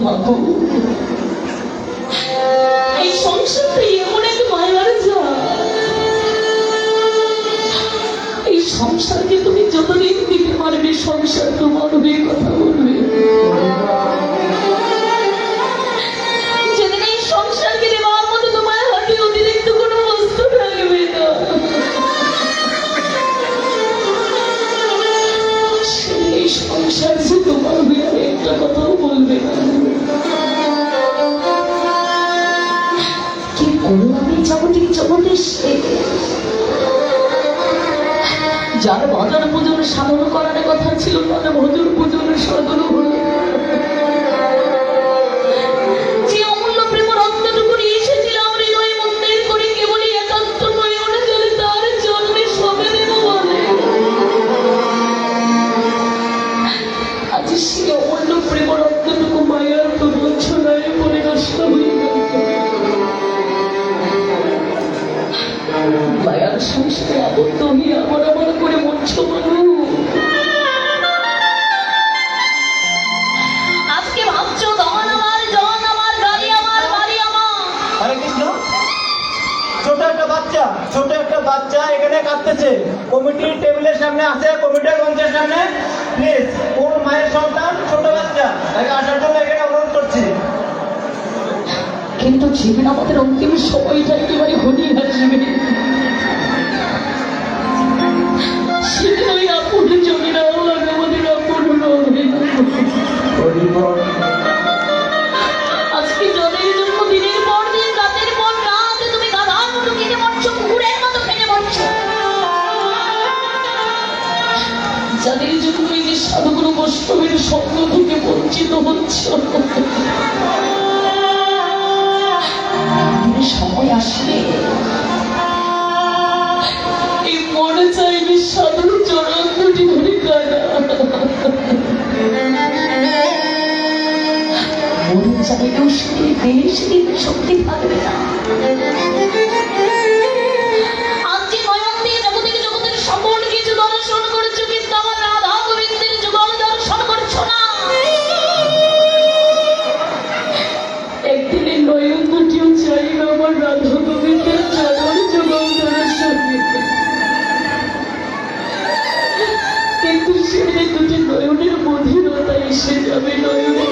মাগো, এই সংসারটা এমন এক মায়ার যা, এই সংসারকে তুমি যতদিন দিতে পারবে সংসার তোমার হয়ে কথা বলবে। যেদিন এই সংসারকে দেওয়ার মতো তোমার হাতে অতিরিক্ত কোনো বস্তু থাকবে না, সেই সংসার যে তোমার হয়ে একটা কথাও বলবে না। কি করো আমি জগতে জগতে যার ভজন পূজন সাধন করার কথা ছিল, তার ভজন পূজন সাধন হলো। যে অমূল্য প্রেম রত্নটুকু নিয়ে এসেছিলাম হৃদয় মন্দির করে কেবলই একান্ত নয়নে জলে তার জন্মে সবে দেব বলে, আজ সে অমূল্য প্রেম রত্নটুকু মায়ার প্রবঞ্চনায় পড়ে নষ্ট হয়ে গেল। মায়ার সংসারে আবদ্ধ হয়ে আমার আমার করে মরছ মানুষ। আজকে ভাবছো দমন আমার, জন আমার, গাড়ি আমার, বাড়ি আমার। হরে কৃষ্ণ। ছোট একটা বাচ্চা এখানে কাঁদতেছে, কমিটির টেবিলের সামনে আছে, কমিটির মঞ্চের সামনে। প্লিজ, কোন মায়ের সন্তান ছোট বাচ্চা তাকে আসার জন্য এখানে অনুরোধ করছি। কিন্তু জীবন আমাদের অন্তিম সময়টা একেবারে ঘনিয়ে আসবে। সেদিন ওই আপুর জমিরা আমাদের আপুর আজকে জলের জন্য দিনের পর দিন রাতের পর রাত তুমি গাধার মতো কেটে মরছো, কুকুরের মতো ফেটে মরছো। যাদের জন্য এই যে সাধুগুরু বৈষ্ণবের সঙ্গ থেকে বঞ্চিত হচ্ছ, সময় আসলে এই মনে চাইবে সাধুর চরণ দুটি ধরে কাঁদা, মনে চাইলেও শরীর দেহে সেদিন শক্তি থাকবে না। আজ যে নয়ন দিয়ে জগতের জগতের সকল কিছু দর্শন করেছো, কিন্তু আমার রাধা গোবিন্দের যুগল দর্শন করছো না। একদিনের নয়ন দুটিও চাইবে আমার রাধা গোবিন্দের চরণ যুগল দর্শন, কিন্তু সেদিন দুটি নয়নের মধুরতা এসে যাবে, নয়নে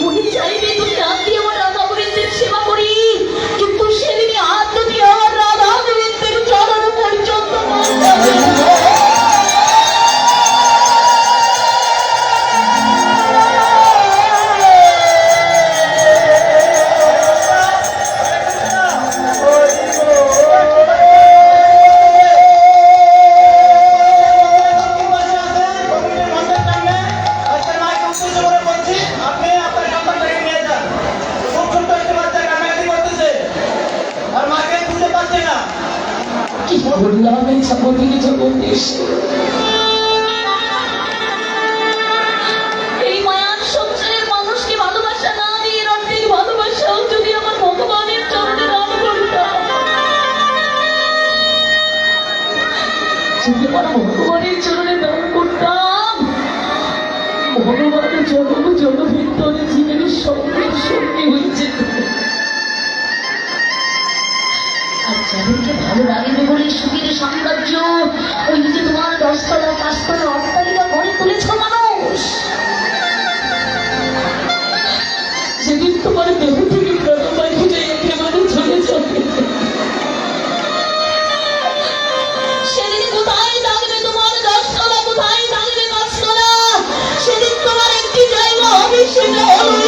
মনে চাইবে তুমি হাত দিয়ে আমার রাধা গোবিন্দের সেবা করি, কিন্তু সেদিনই হাত দুটি আমার রাধা গোবিন্দের চরণ পর্যন্ত বললাম এই জগতে জগতে এই মায়ার সংসারের মানুষকে ভালোবাসা না দিয়ে রক্তিক ভালোবাসাও যদি আমার ভগবানের চরণে দান করতাম, যদি আমার ভগবানের চরণে দান করতাম, ভগবানের জন্ম জনভিত্তরে জীবনের সঙ্গের সঙ্গী হয়েছে। যাদেরকে ভালো লাগবে বলে সুখের সাম্রাজ্য, ওই যে তোমার 10তলা 5তলা অট্টালিকা গড়ে তুলেছ মানুষ, যেদিন তোমার দেহ থেকে প্রাণবায়ুটা একেবারে চলে যাবে, সেদিন কোথায় থাকবে তোমার 10তলা, কোথায় থাকবে 5তলা? সেদিন তোমার একটি জায়গা হবে, সেটা হলো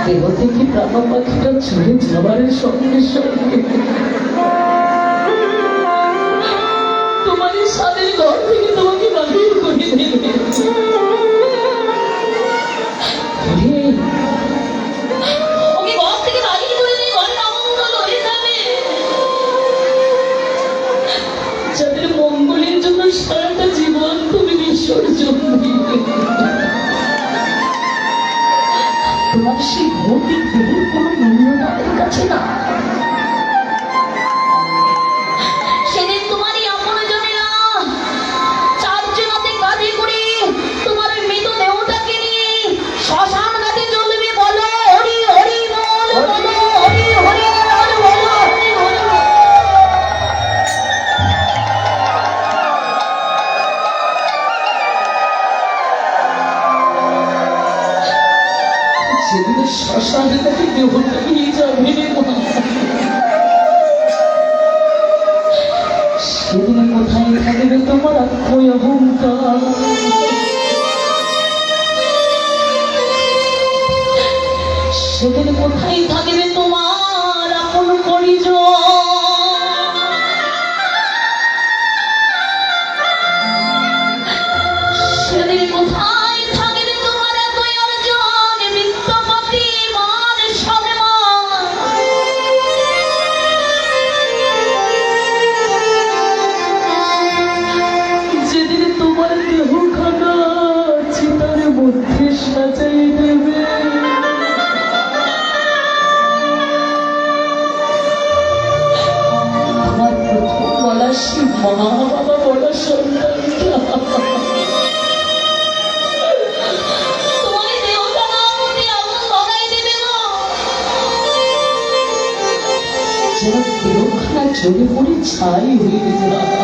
দেহ থেকে প্রাণ পাখিটা চলে যাবার সঙ্গে সঙ্গে তোমার স্বাদের ঘর থেকে তোমাকে বাহির করে দেবে। ওকে ঘর থেকে বাহির করে দিয়ে ঘরের অমঙ্গল হয়ে যাবে। যাদের মঙ্গলের জন্য সারাটা জীবন তুমি বিসর্জন দিবে, তোমার আর সেই ভৌতিক দেহের কোনো মূল্য তাদের কাছে না। সেদিন তোমারই আপন জনেরা চারজনাতে কাঁধে করে তোমার ওই মৃত দেহটাকে নিয়ে শ্মশান ঘাটে চলবে। বলো হরি হরি বল, বলো হরি হরি বল, বলো হরি হরি বল। সেদিন শ্মশান ঘাটে দেহটা নিয়ে যাবে রে মা। সেদিন কোথায় থাকবে তোমার আত্মীয় অহংকার? সেদিন কোথায় থাকবে তোমার আপন পরিজন? সেদিন কোথায় থাকবে তোমার এত অর্জন মিথ্যাপতি মান সম্মান? যেদিন তোমার দেহখানা চিতার মধ্যে সাজাই দেবে, আমার প্রথম বলা সে মা বাবা বলা সন্তানটা তোমার দেহখানার মধ্যে আগুন লাগাই দেবে গো। যেন দেহখানা জ্বলে পড়ে ছাই হয়ে যায়।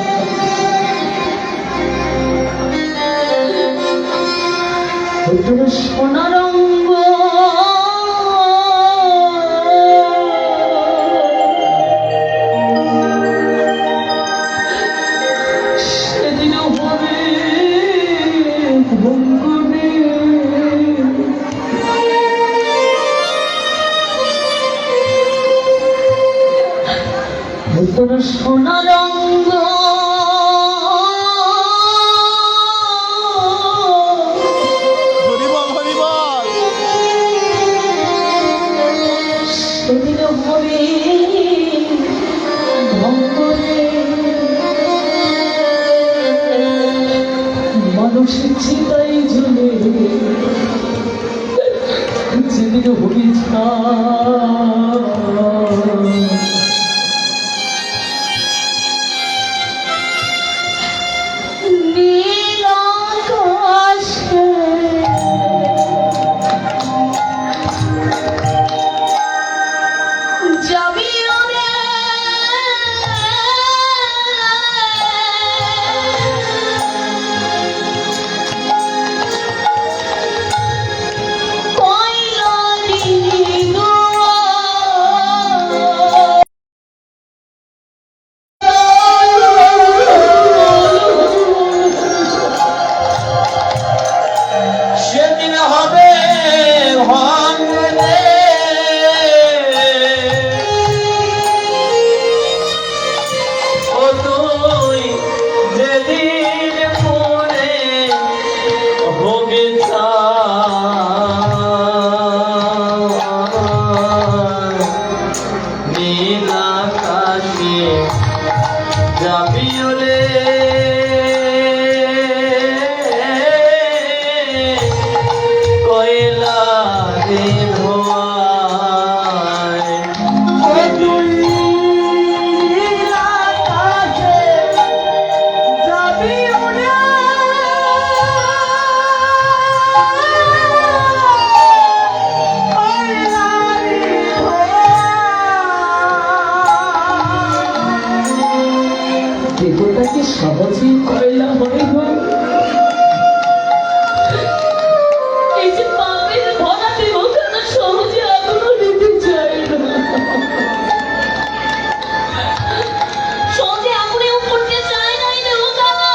সোনা রঙ্গ সেদিন হবে ভঙ্গুনে। তোর সোনা রঙ্গ সেদিন হবে ভঙ্গরে। মানুষের চিতাই ঝুলে যেদিন হবে নীল আকাশে যাবি ওরে কইলালি গো। সেদিন হবে ভাঙনে ও তুই যেদিন মনে হবে নীল আকাশে যাবি ওরে কয়লা রে ধোয়ায় নীল আকাশে যাবি ওরে কয়লা রে দেহটা কি সহজেই কয়লা হয়ে গেল? এই যে পাপের ভরা দেহখানা সহজে আগুনও নিতে চায় না, সহজে আগুনেও পড়তে চায় না এই দেহখানা।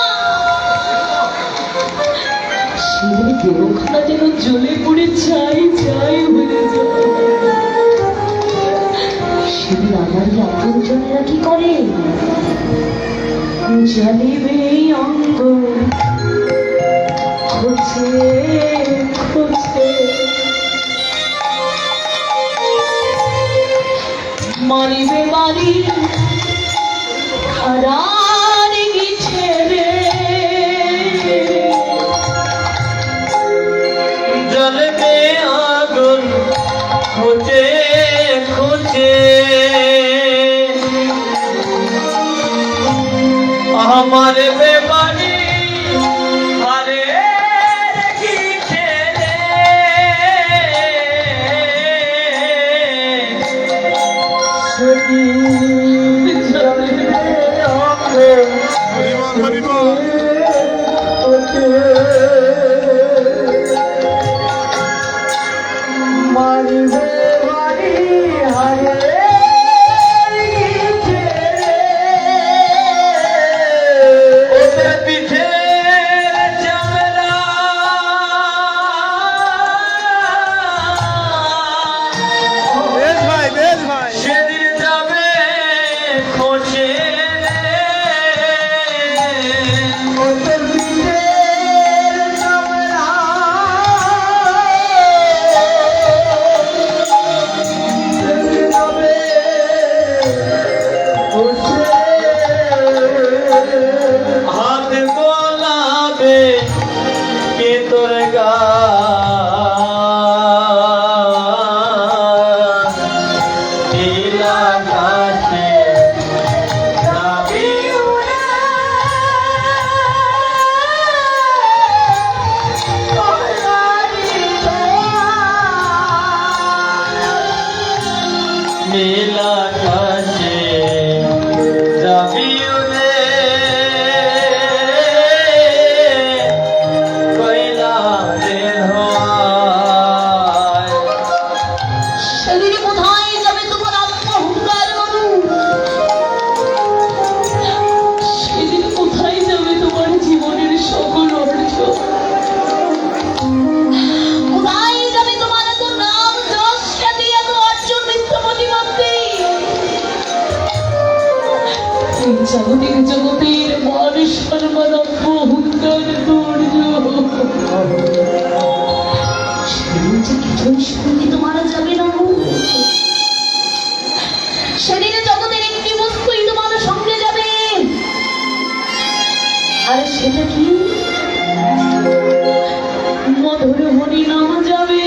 সেই দেহখানা যেন জ্বলে পড়ে ছাই ছাই হয়ে যায়। সেদিন আমারই আপনজনেরা কি করে? জ্বালিবে অঙ্গ খুঁজে খুঁজে মারিবে বাড়ি খারার গিছে রে। জ্বলবে আগুন মারিবে বাড়ি হারে ওদের পিঠে চামেলা বেশ ভাই সেদিন যাবে খোঁজে ওদের পিঠে চামেলা সেদিন যাবে হাত গোলাবে কে তোর গা নীলা আকাশে যাবি উড়ে নীলা আকাশে যাবি উড়ে কইলা রে হয় সেদিন কোথায় যাবে তোমার আত্মহংকার মানু? সেদিন কোথায় যাবে তোমার জীবনের সকল অর্জন? কোথায় যাবে তোমার এত নাম যশ খ্যাতি এত অর্জন নিত্য প্রতিমধ্যে? এই জাগতিক জগতের মান সম্মান আত্মহংকার ধৈর্য সেদিন যে কিছুই সঙ্গে তোমার যাবে না গো। সেদিন জগতের একটি বস্তুই তোমার সঙ্গে যাবে, আর সেটা কি? মধুর হরি নাম যাবে